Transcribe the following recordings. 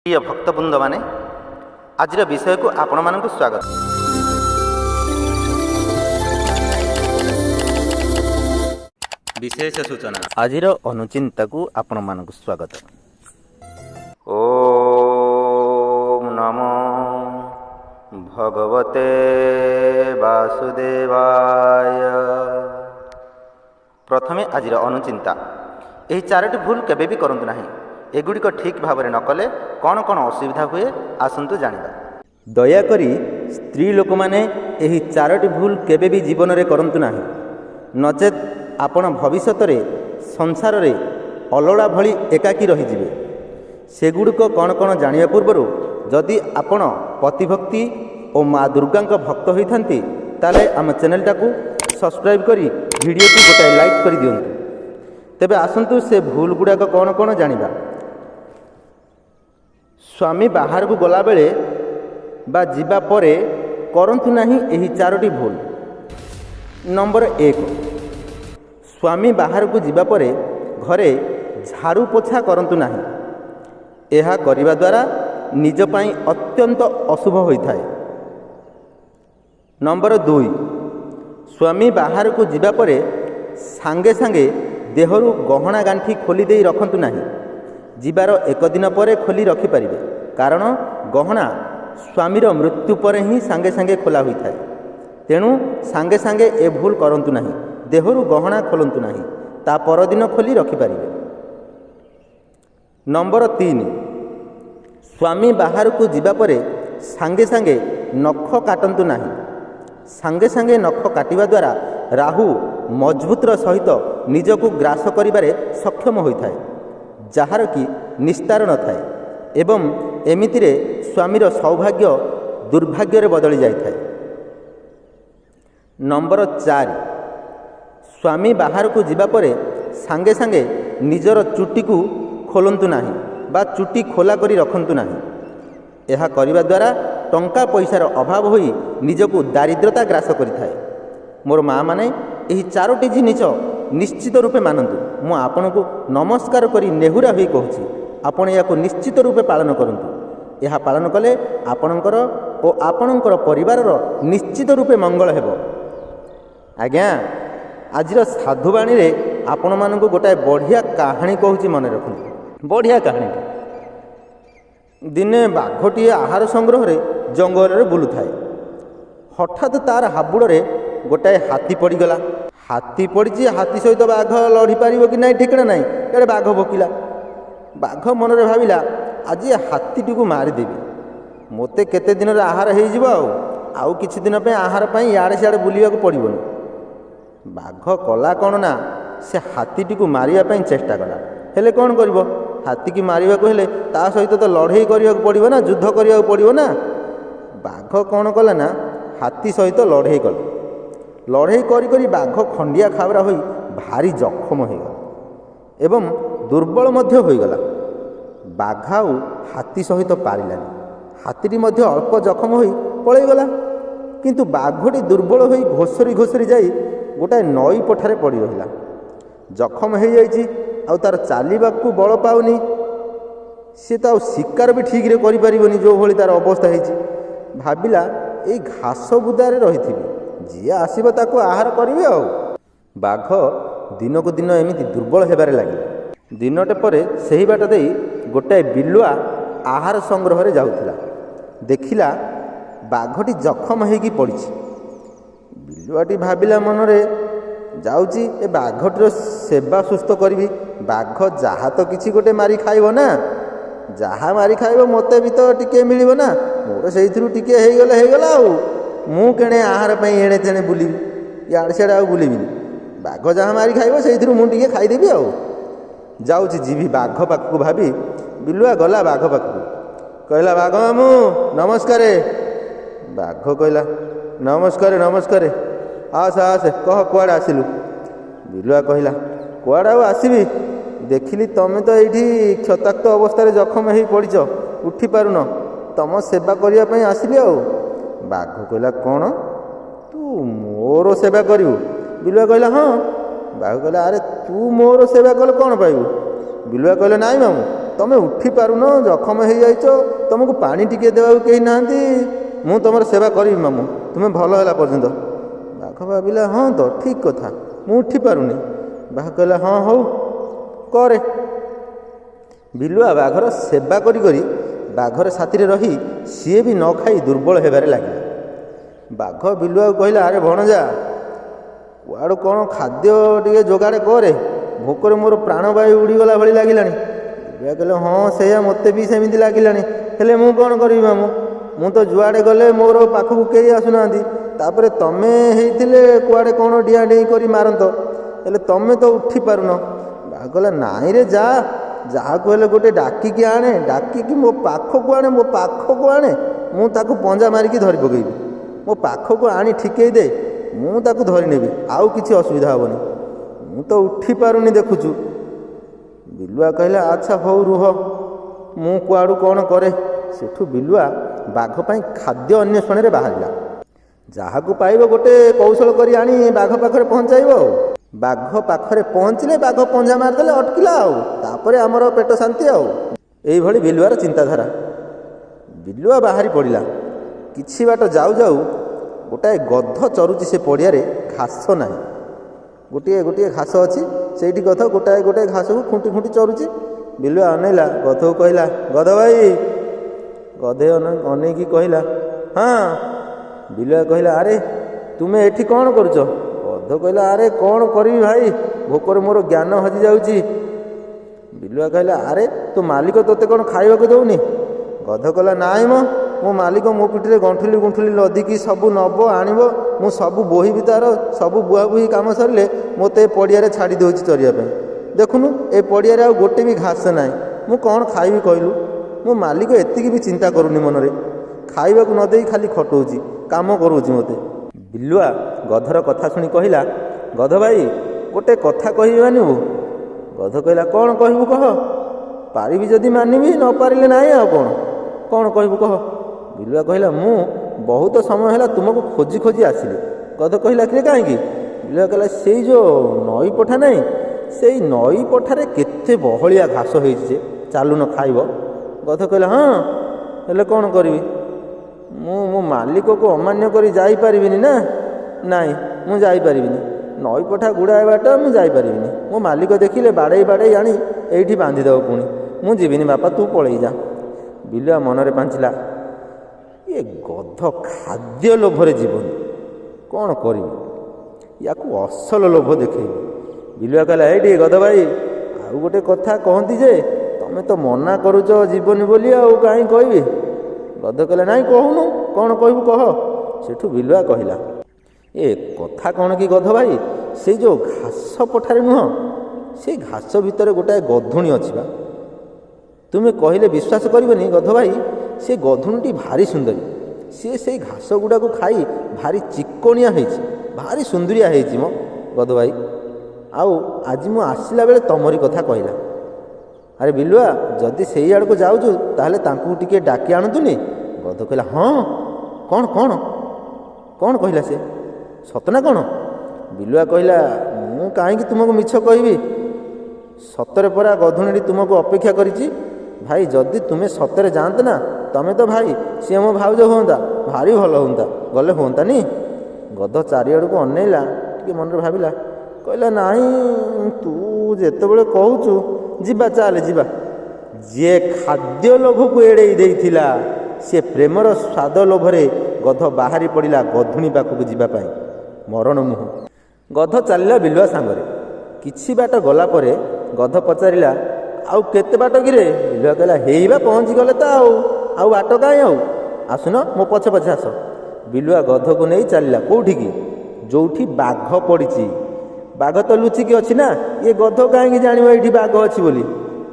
प्रिय भक्तबृंद माने आज विषय को आपण मानक स्वागत। विशेष सूचना आज अनुचिंता को आपण मानक स्वागत। ओम नमो भगवते वासुदेवाय। प्रथमे आज अनुचिंता यही चारोटी भूल केबे भी करंतु नाही। एगुड़िक ठीक भाव में न कले कौन कौन असुविधा हुए आसतु जानिबा। दयाकरी स्त्री लोक माने एही चारोटी भूल केबे भी जीवन रे करंतु नाही, नचेत आपण भविष्यत रे संसार रे अलड़ा भली एकाकी रही जिवे। सेगुड़िक कौन कौन जानिया पूर्वरु जदि आपण पतिभक्ति और माँ दुर्गा भक्त होइथांती ताले आम चैनल टाकू सब्सक्राइब करी वीडियो को गोटाए लाइक कर दियंतु। तेबे आसंतु से भूल गुड़ाक कौन कौन जानिबा। स्वामी बाहर को गला बेले बा जीवा परे करंतु नाही एही चारोटी भूल। नंबर 1, स्वामी बाहर को जीवा परे घरे झाड़ू पोछा करंतु नाही। एहा करिबा द्वारा निज पाई अत्यंत अशुभ होइथाय। नंबर 2, स्वामी बाहर को जीवा परे सांगे सांगे देहरु गहना गांठी खोली दे रखंतु नाही। जीवार एक दिन पर खोली रखिपारे, कारण गहना स्वामीर मृत्यु पर ही सांगे सांगे खोला होता है। तेणु सांगे सांगे ए भूल करंतु नाही। देहरु गहना खोलंतु नाही, ता परदिन खोली रखिपारे। नंबर 3, स्वामी बाहर को जीवा परे सांगे सांगे नख काटंतु नाही। सांगे सांगे नख काटिबा द्वारा राहु मजबूतर सहित निजको ग्रास करिबारे सक्षम होइथाय, जार कि निस्तार न थाए एवं एमितिरे स्वामीर सौभाग्य दुर्भाग्य रे बदली जाइथाय। नंबर 4, स्वामी बाहर को जीवा परे सांगे सांगे निजर चुटी को खोलंतु नाही बा चुटी खोला करी रखंतु नाही। एहा करिबा द्वारा टंका पैसार अभाव होई निजको दारिद्रता ग्रास करिथाय। मोर माँ माने यही चारोटी जिनिस निश्चित रूपे मानतु। मु आपन को नमस्कार करी नेहुरा होई कहूछि, आपण याको निश्चित रूपे पालन करंतु। यह पालन कले आपणकर ओ आपणकर परिवारर निश्चित रूपे मंगल हेबो। आज्ञा आज साधुवाणी रे आपण मानकु गोटाए बढ़िया कहानी कहूछि, मन रखंतु। बढ़िया कहानी। दिने बाघटी आहार संग्रह रे जंगल रे बुलुथाए। हठात तार हाबुड़ रे गोटाए हाथी पड़गला। हाथी पड़ी, हाथी सहित बाघ लड़ी पार कि ना ठिकना ना। इे बाघ भोकिला। बाघ मन में भाविला, आज हाथीटी को मारिदेवी, मते केते दिन आहार हो किछि दिन पे आहार पाई याड़े सियाड़े बुलिया पड़ोनी। बाघ कला कौन ना, से हाथीटी को मारिया पाई चेष्टा कला। हेले कौन कर हाथी की मारिबा को हेले ता सहित तो लड़ाई करिया पड़िबो ना, युद्ध करिया पड़िबो ना। बाघ कौन कला ना, हाथी सहित लड़ाई कला। लड़ाई करी करी बाघ खंडिया खाबरा होई भारी जखम होगला एवं दुर्बल मध्य होगला। बाघ आउ हाथी सहित पारिलानी। हाथीटी मध्य अल्प जखम होई पळेगला, किंतु बाघटी दुर्बल होई घोसरी घोसरी जाई गोटाए नई पठारे पड़ी रहिला। जखम हो जाइछि, आउ तार चालिबाकू बल पाउनी। सी तो शिकार भी ठीक रे करि परिबनी, जो भली तार अवस्था होइछि। भाबिला एई घास बुदारे रहिथिबि, जी आसब ताको आहार करी। आ बाघ दिन को दिन एमती दुर्बल होबार लगे। दिनटे पर सही बाट दे गोटाए बिलुआ आहार संग्रह रे जाउथिला। देखिला बाघटी जखम होगी पड़ी। बिलुआटी भाविला मनरे, जाउची ए बाघटीर सेवा सुस्थ करी। बाघ जहा तो किसी गोटे मारी खाइब ना, जहा मारी खाइब मते भी तो टिके मिलिब ना। मोर सेइथिरु टिके हेगला आउ मु केणे आहार पाई एणे तेणे बुलिबी, याड़े सियाड़े आ बुलिबी। बाघ जहाँ मारी खाइब से मुझे खाईदेवी। आ जाऊँगी जीवी बाघ पाखक भाभी बिलुआ गला बाघ पाखक, कहला बाघ मामू नमस्कार। बाघ कहला नमस्कार नमस्कार, आस आस कह कुआड़े आसिलु। बिलुआ कहला कुआड़े आउ आसबि, देखिली तमें तो ये क्षताक्त अवस्था जखम हो पड़च, उठी पारुन, तुम सेवा करने आसिली। आ बाघ कहला कौन तू मोर सेवा करू? बिलुआ कहला हाँ। बाघ कहला अरे तू मोर सेवा कले कौन पाइबू? बिलुआ कहले नाई मामू ତମେ ଉଠି ପାରୁନ, ଜଖମ ହେଇଯାଇଛ, ତମକୁ ପାଣି ଟିକେ ଦେବାକୁ କେହି ନାହାନ୍ତି, ମୁଁ ତମର ସେବା କରିବି ମାମୁଁ, ତୁମେ ଭଲ ହେଲା ପର୍ଯ୍ୟନ୍ତ। ବାଘ ଭାବିଲା ହଁ ତ ଠିକ୍ କଥା, ମୁଁ ଉଠି ପାରୁନି। ବାଘ କହିଲା ହଁ ହଉ କରେ। ବିଲୁଆ ବାଘର ସେବା କରି କରି ବାଘର ସାଥିରେ ରହି ସିଏ ବି ନ ଖାଇ ଦୁର୍ବଳ ହେବାରେ ଲାଗିଲା। ବାଘ ବିଲୁଆକୁ କହିଲା ଆରେ ଭଣଜା, କୁଆଡ଼ୁ କ'ଣ ଖାଦ୍ୟ ଟିକେ ଯୋଗାଡ଼ କରେ, ଭୋକରେ ମୋର ପ୍ରାଣବାୟୁ ଉଡ଼ିଗଲା ଭଳି ଲାଗିଲାଣି। ବିଲୁଆ କହିଲେ ହଁ ସେଇଆ ମୋତେ ବି ସେମିତି ଲାଗିଲାଣି, ହେଲେ ମୁଁ କ'ଣ କରିବି ମାମୁଁ, ମୁଁ ତ ଯୁଆଡ଼େ ଗଲେ ମୋର ପାଖକୁ କେହି ଆସୁନାହାନ୍ତି, ତାପରେ ତମେ ହେଇଥିଲେ କୁଆଡ଼େ କ'ଣ ଡିଆଁ ଡେଇଁ କରି ମାରନ୍ତ, ହେଲେ ତମେ ତ ଉଠି ପାରୁନ। ବାଘ କହିଲା ନାଇଁରେ ଯାହାକୁ ହେଲେ ଗୋଟେ ଡାକିକି ଆଣେ, ଡାକିକି ମୋ ପାଖକୁ ଆଣେ, ମୁଁ ତାକୁ ପଞ୍ଜା ମାରିକି ଧରି ପକେଇବି। ମୋ ପାଖକୁ ଆଣି ଠିକେଇ ଦେ, ମୁଁ ତାକୁ ଧରି ନେବି, ଆଉ କିଛି ଅସୁବିଧା ହେବନି, ମୁଁ ତ ଉଠି ପାରୁନି ଦେଖୁଛୁ। ବିଲୁଆ କହିଲା ଆଚ୍ଛା ହଉ ରୁହ, ମୁଁ କୁଆଡ଼ୁ କ'ଣ କରେ। ସେଠୁ ବିଲୁଆ ବାଘ ପାଇଁ ଖାଦ୍ୟ ଅନ୍ୱେଷଣରେ ବାହାରିଲା। ଯାହାକୁ ପାଇବ ଗୋଟେ କୌଶଳ କରି ଆଣି ବାଘ ପାଖରେ ପହଞ୍ଚାଇବ ଆଉ। ବାଘ ପାଖରେ ପହଞ୍ଚିଲେ ବାଘ ପଞ୍ଝା ମାରିଦେଲେ ଅଟକିଲା ଆଉ, ତାପରେ ଆମର ପେଟ ଶାନ୍ତି ଆଉ। ଏଇଭଳି ବିଲୁଆର ଚିନ୍ତାଧାରା। ବିଲୁଆ ବାହାରି ପଡ଼ିଲା। କିଛି ବାଟ ଯାଉ ଯାଉ ଗୋଟାଏ ଗଧ ଚରୁଛି ସେ ପଡ଼ିଆରେ, ଘାସ ନାହିଁ, ଗୋଟିଏ ଘାସ ଅଛି, ସେଇଠି ଗଧ ଗୋଟାଏ ଘାସକୁ ଖୁଣ୍ଟି ଖୁଣ୍ଟି ଚରୁଛି। ବିଲୁଆ ଅନେଇଲା, ଗଧକୁ କହିଲା ଗଧ ଭାଇ। ଗଧେ ଅନେଇକି କହିଲା ହଁ। ବିଲୁଆ କହିଲା ଆରେ ତୁମେ ଏଠି କ'ଣ କରୁଛ? ଗଧ କହିଲା ଆରେ କ'ଣ କରିବି ଭାଇ, ଭୋକରେ ମୋର ଜ୍ଞାନ ହଜିଯାଉଛି। ବିଲୁଆ କହିଲା ଆରେ ତୋ ମାଲିକ ତୋତେ କ'ଣ ଖାଇବାକୁ ଦେଉନି? ଗଧ କହିଲା ନାଇଁ ମୋ ମାଲିକ ମୋ ପିଠିରେ ଗଣ୍ଠୁଲି ଗୁଣ୍ଠୁଲି ଲଦିକି ସବୁ ନେବ ଆଣିବ, ମୁଁ ସବୁ ବୋହିବି, ତାର ସବୁ ବୁହାବୁହି କାମ ସରିଲେ ମୋତେ ଏ ପଡ଼ିଆରେ ଛାଡ଼ି ଦେଉଛି ଚରିବା ପାଇଁ। ଦେଖୁନୁ ଏ ପଡ଼ିଆରେ ଆଉ ଗୋଟେ ବି ଘାସ ନାହିଁ, ମୁଁ କ'ଣ ଖାଇବି କହିଲୁ? ମୋ ମାଲିକ ଏତିକି ବି ଚିନ୍ତା କରୁନି ମନରେ, ଖାଇବାକୁ ନ ଦେଇ ଖାଲି ଖଟଉଛି, କାମ କରୁଛି ମୋତେ। ବିଲୁଆ ଗଧର କଥା ଶୁଣି କହିଲା ଗଧ ଭାଇ ଗୋଟେ କଥା କହିବି ମାନିବୁ? ଗଧ କହିଲା କ'ଣ କହିବୁ କହ, ପାରିବି ଯଦି ମାନିବି, ନ ପାରିଲେ ନାହିଁ ଆଉ କ'ଣ କହିବୁ କହ। ବିଲୁଆ କହିଲା ମୁଁ ବହୁତ ସମୟ ହେଲା ତୁମକୁ ଖୋଜି ଖୋଜି ଆସିଲି। ଗଧ କହିଲା କିରେ କାହିଁକି? ବିଲୁଆ କହିଲା ସେଇ ଯେଉଁ ନଈ ପଠା ନାହିଁ, ସେଇ ନଈ ପଠାରେ କେତେ ବହଳିଆ ଘାସ ହେଇଛି ଯେ, ଚାଲୁନ ଖାଇବ। ଗଧ କହିଲା ହଁ, ହେଲେ କ'ଣ କରିବି? ମୁଁ ମୋ ମାଲିକକୁ ଅମାନ୍ୟ କରି ଯାଇପାରିବିନି ନା। ନାଇଁ ମୁଁ ଯାଇପାରିବିନି, ନଈ ପଠା ଗୁଡ଼ାଏ ବାଟ ମୁଁ ଯାଇପାରିବିନି, ମୋ ମାଲିକ ଦେଖିଲେ ବାଡ଼େଇ ଆଣି ଏଇଠି ବାନ୍ଧିଦେବ, ପୁଣି ମୁଁ ଯିବିନି ବାପା, ତୁ ପଳେଇ ଯା। ବିଲୁଆ ମନରେ ପାଞ୍ଚିଲା ଏ ଗଧ ଖାଦ୍ୟ ଲୋଭରେ ଯିବନି, କ'ଣ କରିବି, ୟାକୁ ଅସଲ ଲୋଭ ଦେଖେଇବି। ବିଲୁଆ କହିଲା ଏଇଠି ଗଧ ଭାଇ, ଆଉ ଗୋଟେ କଥା କହନ୍ତି ଯେ ତମେ ତ ମନା କରୁଛ ଯିବନି ବୋଲି, ଆଉ କାହିଁ କହିବି? ଗଧ କହିଲା ନାଇଁ କହୁନୁ, କ'ଣ କହିବୁ କହ। ସେଠୁ ବିଲୁଆ କହିଲା ଏ କଥା କ'ଣ କି ଗଧ ଭାଇ, ସେଇ ଯେଉଁ ଘାସ ପଠାରେ ନୁହଁ, ସେଇ ଘାସ ଭିତରେ ଗୋଟାଏ ଗଧୁଣୀ ଅଛି ବା। ତୁମେ କହିଲେ ବିଶ୍ୱାସ କରିବନି ଗଧ ଭାଇ, ସେ ଗଧୁଣୀଟି ଭାରି ସୁନ୍ଦରୀ, ସିଏ ସେଇ ଘାସ ଗୁଡ଼ାକୁ ଖାଇ ଭାରି ଚିକଣିଆ ହେଇଛି, ଭାରି ସୁନ୍ଦରିଆ ହେଇଛି ମ ଗଧ ଭାଇ। ଆଉ ଆଜି ମୁଁ ଆସିଲା ବେଳେ ତମରି କଥା କହିଲା। ଆରେ ବିଲୁଆ ଯଦି ସେଇ ଆଡ଼କୁ ଯାଉଛୁ ତାହେଲେ ତାଙ୍କୁ ଟିକେ ଡାକି ଆଣନ୍ତୁନି। ଗଧ କହିଲା ହଁ, କ'ଣ କହିଲା ସେ, ସତ ନା କ'ଣ? ବିଲୁଆ କହିଲା ମୁଁ କାହିଁକି ତୁମକୁ ମିଛ କହିବି, ସତରେ ପରା ଗଧୁଣୀଟି ତୁମକୁ ଅପେକ୍ଷା କରିଛି। ଭାଇ ଯଦି ତୁମେ ସତରେ ଯାଆନ୍ତେ ନା, ତମେ ତ ଭାଇ, ସିଏ ମୋ ଭାଉଜ ହୁଅନ୍ତା, ଭାରି ଭଲ ହୁଅନ୍ତା, ଗଲେ ହୁଅନ୍ତାନି। ଗଧ ଚାରିଆଡ଼କୁ ଅନେଇଲା, ଟିକେ ମନରେ ଭାବିଲା, କହିଲା ନାଇଁ ତୁ ଯେତେବେଳେ କହୁଛୁ ଯିବା, ଚାଲେ ଯିବା। ଯିଏ ଖାଦ୍ୟ ଲୋଭକୁ ଏଡ଼େଇ ଦେଇଥିଲା, ସେ ପ୍ରେମର ସ୍ୱାଦ ଲୋଭରେ ଗଧ ବାହାରି ପଡ଼ିଲା ଗଧୁଣୀ ପାଖକୁ ଯିବା ପାଇଁ, ମରଣ ମୁହଁ। ଗଧ ଚାଲିଲା ବିଲୁଆ ସାଙ୍ଗରେ। କିଛି ବାଟ ଗଲା ପରେ ଗଧ ପଚାରିଲା ଆଉ କେତେ ବାଟ କିରେ? ବିଲୁଆ କହିଲା ହେଇବା ପହଞ୍ଚିଗଲେ ତ, ଆଉ ବାଟ କାହିଁ, ଆଉ ଆସୁନ ମୋ ପଛେ ପଛେ ଆସ। ବିଲୁଆ ଗଧକୁ ନେଇ ଚାଲିଲା କେଉଁଠିକି? ଯେଉଁଠି ବାଘ ପଡ଼ିଛି। ବାଘ ତ ଲୁଚିକି ଅଛି ନା, ଇଏ ଗଧ କାହିଁକି ଜାଣିବ ଏଇଠି ବାଘ ଅଛି ବୋଲି।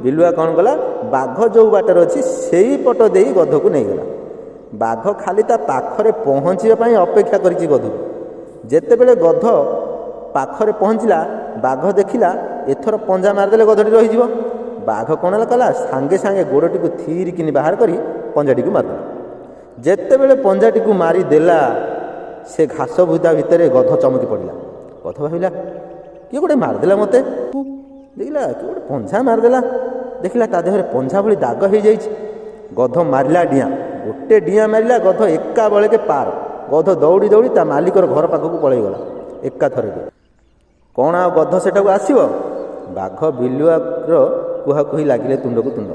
ବିଲୁଆ କ'ଣ କଲା, ବାଘ ଯେଉଁ ବାଟରେ ଅଛି ସେଇ ପଟ ଦେଇ ଗଧକୁ ନେଇଗଲା। ବାଘ ଖାଲି ତା ପାଖରେ ପହଞ୍ଚିବା ପାଇଁ ଅପେକ୍ଷା କରିଛି ଗଧକୁ। ଯେତେବେଳେ ଗଧ ପାଖରେ ପହଞ୍ଚିଲା, ବାଘ ଦେଖିଲା ଏଥର ପଞ୍ଜା ମାରିଦେଲେ ଗଧଟି ରହିଯିବ। ବାଘ କ'ଣ କଲା, ସାଙ୍ଗେ ସାଙ୍ଗେ ଗୋଡ଼ଟିକୁ ଥିରିକିନି ବାହାର କରି ପଞ୍ଜାଟିକୁ ମାରିଦେଲା। ଯେତେବେଳେ ପଞ୍ଜାଟିକୁ ମାରିଦେଲା, ସେ ଘାସ ବୁଦା ଭିତରେ ଗଧ ଚମକି ପଡ଼ିଲା। ଗଧ ଭାବିଲା କିଏ ଗୋଟେ ମାରିଦେଲା ମୋତେ, ଦେଖିଲା କିଏ ଗୋଟେ ପଞ୍ଝା ମାରିଦେଲା, ଦେଖିଲା ତା ଦେହରେ ପଞ୍ଝା ଭଳି ଦାଗ ହେଇଯାଇଛି। ଗଧ ମାରିଲା ଡିଆଁ, ଗୋଟେ ଡିଆଁ ମାରିଲା, ଗଧ ଏକା ବେଳକେ ପାର। ଗଧ ଦୌଡ଼ି ଦୌଡ଼ି ତା ମାଲିକର ଘର ପାଖକୁ ପଳେଇଗଲା ଏକାଥରକେ। କ'ଣ ଆଉ ଗଧ ସେଠାକୁ ଆସିବ? ବାଘ ବିଲୁଆର କୁହାକୁହି ଲାଗିଲେ ତୁଣ୍ଡକୁ ତୁଣ୍ଡ।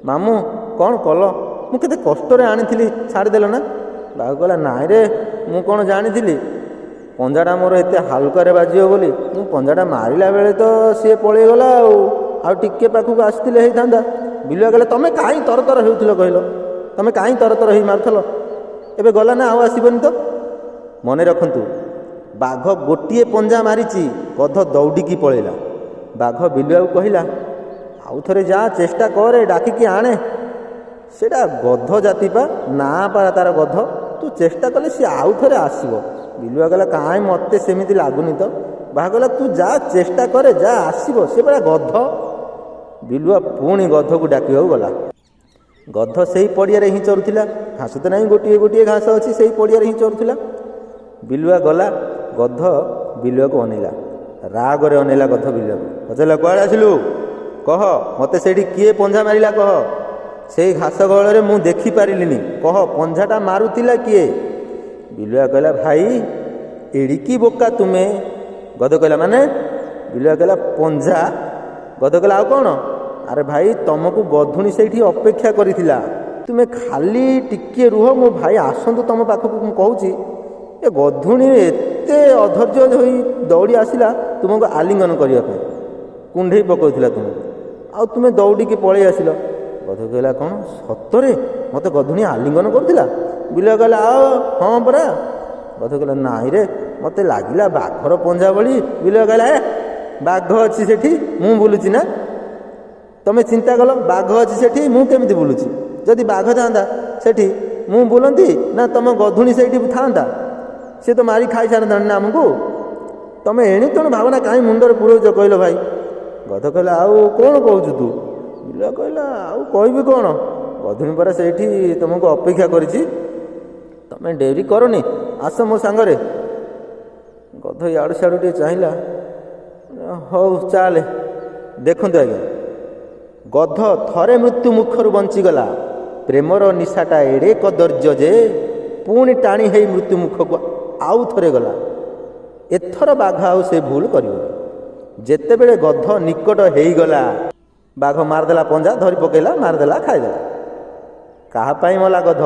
ମାମୁଁ କ'ଣ କଲ? ମୁଁ କେତେ କଷ୍ଟରେ ଆଣିଥିଲି, ଛାଡ଼ିଦେଲ ନା? ବାଘ କହିଲା, ନାଇଁ ରେ, ମୁଁ କ'ଣ ଜାଣିଥିଲି ପଞ୍ଝାଟା ମୋର ଏତେ ହାଲୁକାରେ ବାଜିବ ବୋଲି? ମୁଁ ପଞ୍ଝାଟା ମାରିଲା ବେଳେ ତ ସିଏ ପଳେଇଗଲା, ଆଉ ଟିକେ ପାଖକୁ ଆସିଥିଲେ ହେଇଥାନ୍ତା। ବିଲୁଆ କହିଲା, ତମେ କାହିଁ ତରତର ହେଉଥିଲ କହିଲ? ତମେ କାହିଁ ତରତର ହେଇ ମାରୁଥିଲ? ଏବେ ଗଲା ନା, ଆଉ ଆସିବନି ତ? ମନେ ରଖନ୍ତୁ, ବାଘ ଗୋଟିଏ ପଞ୍ଝା ମାରିଛି, ଗଧ ଦୌଡ଼ିକି ପଳେଇଲା। ବାଘ ବିଲୁଆକୁ କହିଲା, ଆଉ ଥରେ ଯା, ଚେଷ୍ଟା କରେ, ଡାକିକି ଆଣେ। ସେଇଟା ଗଧ ଜାତି ପା, ନାଁ ପା ତାର ଗଧ, ତୁ ଚେଷ୍ଟା କଲେ ସିଏ ଆଉ ଥରେ ଆସିବ। ବିଲୁଆ କହିଲା, କାହିଁ ମୋତେ ସେମିତି ଲାଗୁନି ତ। ବାଘ କହିଲା, ତୁ ଯା, ଚେଷ୍ଟା କରେ, ଯା, ଆସିବ, ସେ ପରା ଗଧ। ବିଲୁଆ ପୁଣି ଗଧକୁ ଡାକିବାକୁ ଗଲା। ଗଧ ସେଇ ପଡ଼ିଆରେ ହିଁ ଚରୁଥିଲା, ଘାସ ତ ନାହିଁ, ଗୋଟିଏ ଗୋଟିଏ ଘାସ ଅଛି, ସେଇ ପଡ଼ିଆରେ ହିଁ ଚରୁଥିଲା। ବିଲୁଆ ଗଲା, ଗଧ ବିଲୁଆକୁ ଅନେଇଲା, ରାଗରେ ଅନେଇଲା ଗଧ ବିଲୁଆକୁ। ପଚାରିଲା, କୁଆଡ଼େ ଆସିଲୁ? କହ, ମୋତେ ସେଇଠି କିଏ ପଞ୍ଝା ମାରିଲା କହ? ସେଇ ଘାସ ଗହଳରେ ମୁଁ ଦେଖିପାରିଲିନି, କହ ପଞ୍ଝାଟା ମାରୁଥିଲା କିଏ? ବିଲୁଆ କହିଲା, ଭାଇ ଏଡ଼ିକି ବୋକା ତୁମେ। ଗଧ କହିଲା, ମାନେ? ବିଲୁଆ କହିଲା, ପଞ୍ଝା। ଗଧ କହିଲା, ଆଉ କ'ଣ? ଆରେ ଭାଇ, ତମକୁ ଗଧୁଣି ସେଇଠି ଅପେକ୍ଷା କରିଥିଲା, ତୁମେ ଖାଲି ଟିକିଏ ରୁହ, ମୋ ଭାଇ ଆସନ୍ତୁ ତମ ପାଖକୁ। ମୁଁ କହୁଛି, ଏ ଗଧୁଣି ଏତେ ଅଧୈର୍ଯ୍ୟ ହୋଇ ଦୌଡ଼ି ଆସିଲା ତୁମକୁ ଆଲିଙ୍ଗନ କରିବା ପାଇଁ, କୁଣ୍ଢେଇ ପକାଉଥିଲା ତୁମକୁ, ଆଉ ତୁମେ ଦୌଡ଼ିକି ପଳେଇ ଆସିଲ। ଗଧ କହିଲା, କ'ଣ ସତରେ ମୋତେ ଗଧୁଣି ଆଲିଙ୍ଗନ କରୁଥିଲା? ବିଲୁଆ କହିଲା, ଆଉ ହଁ ପରା। ଗଧ କହିଲା, ନାଇଁ ରେ, ମୋତେ ଲାଗିଲା ବାଘର ପଞ୍ଝା ଭଳି। ବିଲୁଆ କହିଲା, ବାଘ ଅଛି ସେଠି, ମୁଁ ବୁଲୁଛି ନା? ତମେ ଚିନ୍ତା କଲ, ବାଘ ଅଛି ସେଠି, ମୁଁ କେମିତି ବୁଲୁଛି? ଯଦି ବାଘ ଥାନ୍ତା ସେଠି, ମୁଁ ବୁଲନ୍ତି ନା ତମ ଗଧୁଣି ସେଇଠି ଥାନ୍ତା? ସେ ତ ମାରି ଖାଇସାରନ୍ତାଣି ନା ଆମକୁ। ତମେ ଏଣି ତେଣୁ ଭାବନା କାହିଁ ମୁଣ୍ଡରେ ପୁରଉଛ କହିଲ ଭାଇ? ଗଧ କହିଲା, ଆଉ କ'ଣ କହୁଛୁ ତୁ? ବିଲୁଆ କହିଲା, ଆଉ କହିବି କ'ଣ, ଗଧୁଣି ପରା ସେଇଠି ତମକୁ ଅପେକ୍ଷା କରିଛି, ତମେ ଡେରି କରନି, ଆସ ମୋ ସାଙ୍ଗରେ। ଗଧ ଇଆଡ଼ୁ ସିଆଡ଼ୁ ଟିକେ ଚାହିଁଲା, ହଉ ଚାଲେ। ଦେଖନ୍ତୁ ଆଜ୍ଞା, ଗଧ ଥରେ ମୃତ୍ୟୁ ମୁଖରୁ ବଞ୍ଚିଗଲା, ପ୍ରେମର ନିଶାଟା ଏଡ଼େ କଦର୍ଯ୍ୟ ଯେ ପୁଣି ଟାଣି ହେଇ ମୃତ୍ୟୁ ମୁଖକୁ ଆଉ ଥରେ ଗଲା। ଏଥର ବାଘ ଆଉ ସେ ଭୁଲ କରିବନି। ଯେତେବେଳେ ଗଧ ନିକଟ ହେଇଗଲା, ବାଘ ମାରିଦେଲା ପଞ୍ଝା, ଧରି ପକେଇଲା, ମାରିଦେଲା, ଖାଇଦେଲା। କାହା ପାଇଁ ମଲା ଗଧ?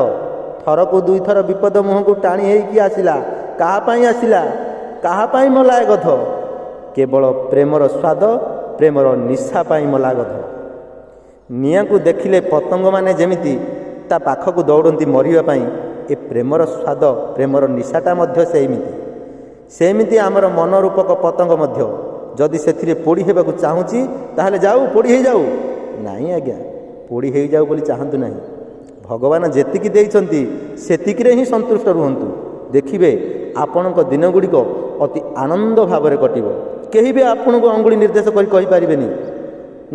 ଥରକୁ ଦୁଇଥର ବିପଦ ମୁହଁକୁ ଟାଣି ହେଇକି ଆସିଲା, କାହା ପାଇଁ ଆସିଲା? କାହା ପାଇଁ ମଲା ଏ ଗଧ? କେବଳ ପ୍ରେମର ସ୍ୱାଦ, ପ୍ରେମର ନିଶା ପାଇଁ ମଲା ଗଧ। ନିଆଁକୁ ଦେଖିଲେ ପତଙ୍ଗମାନେ ଯେମିତି ତା ପାଖକୁ ଦୌଡ଼ନ୍ତି ମରିବା ପାଇଁ, ଏ ପ୍ରେମର ସ୍ୱାଦ, ପ୍ରେମର ନିଶାଟା ମଧ୍ୟ ସେମିତି ଆମର ମନରୂପକ ପତଙ୍ଗ ମଧ୍ୟ ଯଦି ସେଥିରେ ପୋଡ଼ି ହେବାକୁ ଚାହୁଁଛି, ତାହେଲେ ଯାଉ, ପୋଡ଼ି ହେଇଯାଉ। ନାଇଁ ଆଜ୍ଞା, ପୋଡ଼ି ହେଇଯାଉ ବୋଲି ଚାହାନ୍ତୁ ନାହିଁ। ଭଗବାନ ଯେତିକି ଦେଇଛନ୍ତି ସେତିକିରେ ହିଁ ସନ୍ତୁଷ୍ଟ ରୁହନ୍ତୁ। ଦେଖିବେ ଆପଣଙ୍କ ଦିନଗୁଡ଼ିକ ଅତି ଆନନ୍ଦ ଭାବରେ କଟିବ। କେହି ବି ଆପଣଙ୍କୁ ଅଙ୍ଗୁଳି ନିର୍ଦ୍ଦେଶ କରି କହିପାରିବେନି,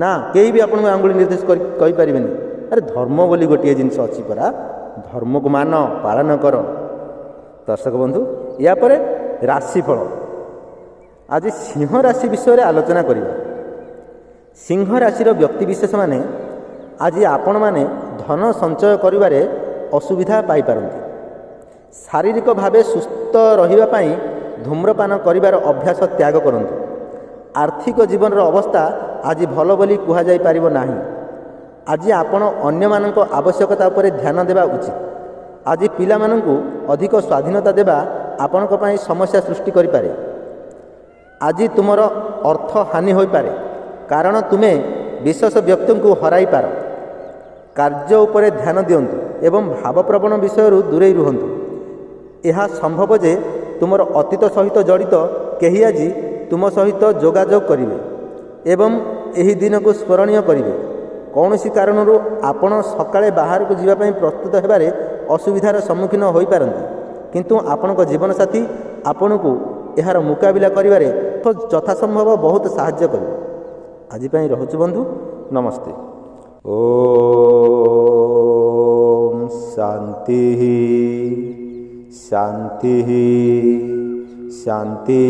ନା, କେହି ବି ଆପଣଙ୍କୁ ଅଙ୍ଗୁଳି ନିର୍ଦ୍ଦେଶ କରି କହିପାରିବେନି। ଆରେ ଧର୍ମ ବୋଲି ଗୋଟିଏ ଜିନିଷ ଅଛି ପରା, ଧର୍ମକୁ ମାନ, ପାଳନ କର। ଦର୍ଶକ ବନ୍ଧୁ, ଏହାପରେ ରାଶିଫଳ। ଆଜି ସିଂହ ରାଶି ବିଷୟରେ ଆଲୋଚନା କରିବା। ସିଂହ ରାଶିର ବ୍ୟକ୍ତିବିଶେଷମାନେ ଆଜି ଆପଣମାନେ ଧନ ସଞ୍ଚୟ କରିବାରେ ଅସୁବିଧା ପାଇପାରନ୍ତି। ଶାରୀରିକ ଭାବେ ସୁସ୍ଥ ରହିବା ପାଇଁ ଧୂମ୍ରପାନ କରିବାର ଅଭ୍ୟାସ ତ୍ୟାଗ କରନ୍ତୁ। ଆର୍ଥିକ ଜୀବନର ଅବସ୍ଥା ଆଜି ଭଲ ବୋଲି କୁହାଯାଇପାରିବ ନାହିଁ। ଆଜି ଆପଣ ଅନ୍ୟମାନଙ୍କ ଆବଶ୍ୟକତା ଉପରେ ଧ୍ୟାନ ଦେବା ଉଚିତ। ଆଜି ପିଲାମାନଙ୍କୁ ଅଧିକ ସ୍ୱାଧୀନତା ଦେବା ଆପଣଙ୍କ ପାଇଁ ସମସ୍ୟା ସୃଷ୍ଟି କରିପାରେ। ଆଜି ତୁମର ଅର୍ଥ ହାନି ହୋଇପାରେ, କାରଣ ତୁମେ ବିଶେଷ ବ୍ୟକ୍ତିଙ୍କୁ ହରାଇପାର। କାର୍ଯ୍ୟ ଉପରେ ଧ୍ୟାନ ଦିଅନ୍ତୁ ଏବଂ ଭାବପ୍ରବଣ ବିଷୟରୁ ଦୂରେଇ ରୁହନ୍ତୁ। ଏହା ସମ୍ଭବ ଯେ ତୁମର ଅତୀତ ସହିତ ଜଡ଼ିତ କେହି ଆଜି ତୁମ ସହିତ ଯୋଗାଯୋଗ କରିବେ ଏବଂ ଏହି ଦିନକୁ ସ୍ମରଣୀୟ କରିବେ। କୌଣସି କାରଣରୁ ଆପଣ ସକାଳେ ବାହାରକୁ ଯିବା ପାଇଁ ପ୍ରସ୍ତୁତ ହେବାରେ ଅସୁବିଧାର ସମ୍ମୁଖୀନ ହୋଇପାରନ୍ତି, କିନ୍ତୁ ଆପଣଙ୍କ ଜୀବନସାଥୀ ଆପଣଙ୍କୁ ଏହାର ମୁକାବିଲା କରିବାରେ ଯଥାସମ୍ଭବ ବହୁତ ସାହାଯ୍ୟ କରିବେ। ଆଜି ପାଇଁ ରହୁଛୁ ବନ୍ଧୁ, ନମସ୍ତେ। ଓମ୍ ଶାନ୍ତି ଶାନ୍ତି ଶାନ୍ତି।